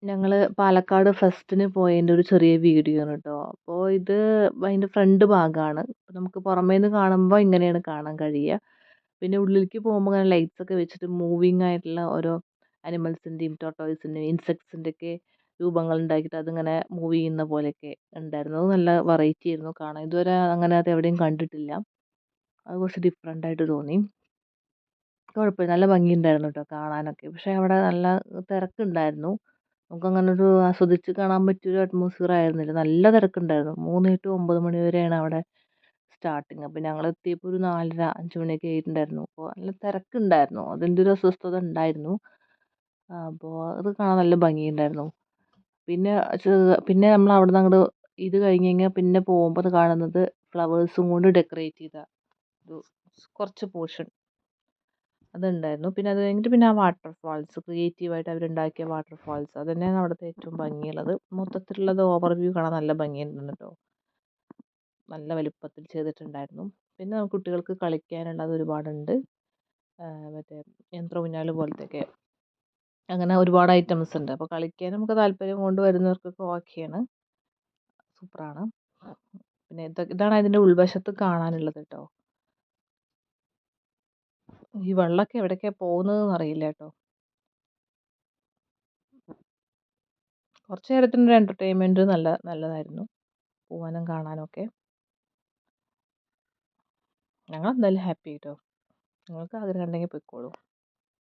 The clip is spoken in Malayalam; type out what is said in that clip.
ഞങ്ങള് പാലക്കാട് ഫെസ്റ്റിന് പോയതിൻ്റെ ഒരു ചെറിയ വീഡിയോ ആണ് കേട്ടോ. അപ്പോൾ ഇത് അതിൻ്റെ ഫ്രണ്ട് ഭാഗമാണ്. നമുക്ക് പുറമേന്ന് കാണുമ്പോൾ ഇങ്ങനെയാണ് കാണാൻ കഴിയുക. പിന്നെ ഉള്ളിലേക്ക് പോകുമ്പോൾ ഇങ്ങനെ ലൈറ്റ്സ് ഒക്കെ വെച്ചിട്ട് മൂവിങ് ആയിട്ടുള്ള ഓരോ അനിമൽസിൻ്റെയും ടോട്ടോയ്സിൻ്റെയും ഇൻസെക്ട്സിൻ്റെ ഒക്കെ രൂപങ്ങൾ ഉണ്ടാക്കിയിട്ട് അതിങ്ങനെ മൂവ് ചെയ്യുന്ന പോലെയൊക്കെ ഉണ്ടായിരുന്നു. അത് നല്ല വെറൈറ്റി ആയിരുന്നു കാണാൻ. ഇതുവരെ അങ്ങനെ അത് എവിടെയും കണ്ടിട്ടില്ല. അത് കുറച്ച് ഡിഫറെൻ്റ് ആയിട്ട് തോന്നി. കുഴപ്പമില്ല, നല്ല ഭംഗിയുണ്ടായിരുന്നു കേട്ടോ കാണാനൊക്കെ. പക്ഷേ അവിടെ നല്ല തിരക്കുണ്ടായിരുന്നു. നമുക്കങ്ങനൊരു ആസ്വദിച്ച് കാണാൻ പറ്റിയൊരു അറ്റ്മോസ്ഫിയർ ആയിരുന്നില്ല. നല്ല തിരക്കുണ്ടായിരുന്നു. 3 ടു 9 മണി വരെയാണ് അവിടെ സ്റ്റാർട്ടിങ്. അപ്പോൾ ഞങ്ങളെത്തിയപ്പോൾ ഒരു 4:30 5 മണിയൊക്കെ ആയിട്ടുണ്ടായിരുന്നു. അപ്പോൾ നല്ല തിരക്കുണ്ടായിരുന്നു. അതിൻ്റെ ഒരു അസ്വസ്ഥത ഉണ്ടായിരുന്നു. അപ്പോൾ അത് കാണാൻ നല്ല ഭംഗിയുണ്ടായിരുന്നു. പിന്നെ പിന്നെ നമ്മൾ അവിടുന്ന് അങ്ങോട്ട് ഇത് കഴിഞ്ഞ് കഴിഞ്ഞാൽ പിന്നെ പോകുമ്പോൾ കാണുന്നത് ഫ്ലവേഴ്സും കൊണ്ട് ഡെക്കറേറ്റ് ചെയ്ത ഒരു കുറച്ച് പോർഷൻ അതുണ്ടായിരുന്നു. പിന്നെ അത് കഴിഞ്ഞിട്ട് പിന്നെ ആ വാട്ടർഫാൾസ് ക്രിയേറ്റീവായിട്ട് അവരുണ്ടാക്കിയ വാട്ടർഫാൾസ് അത് തന്നെയാണ് അവിടുത്തെ ഏറ്റവും ഭംഗിയുള്ളത്. മൊത്തത്തിലുള്ളത് ഓവർവ്യൂ കാണാൻ നല്ല ഭംഗിയുണ്ട് കേട്ടോ. നല്ല വലുപ്പത്തിൽ ചെയ്തിട്ടുണ്ടായിരുന്നു. പിന്നെ കുട്ടികൾക്ക് കളിക്കാനുള്ളത് ഒരുപാടുണ്ട്. മറ്റേ യന്ത്ര ഊഞ്ഞാൽ പോലത്തെയൊക്കെ അങ്ങനെ ഒരുപാട് ഐറ്റംസ് ഉണ്ട്. അപ്പോൾ കളിക്കാൻ നമുക്ക് താല്പര്യം കൊണ്ട് വരുന്നവർക്കൊക്കെ ഓക്കെയാണ്. സൂപ്പറാണ്. പിന്നെ ഇതാണ് അതിൻ്റെ ഉൾവശത്ത് കാണാനുള്ളത് കേട്ടോ. ഈ വെള്ളമൊക്കെ എവിടേക്കാണ് പോകുന്നതെന്ന് അറിയില്ല കേട്ടോ. കുറച്ച് നേരത്തിനൊരു എൻ്റർടൈൻമെൻറ്റ് നല്ലതായിരുന്നു പോവാനും കാണാനും ഒക്കെ. ഞങ്ങളെന്തായാലും ഹാപ്പി കേട്ടോ. നിങ്ങൾക്ക് ആഗ്രഹം ഉണ്ടെങ്കിൽ പോയിക്കോളൂ.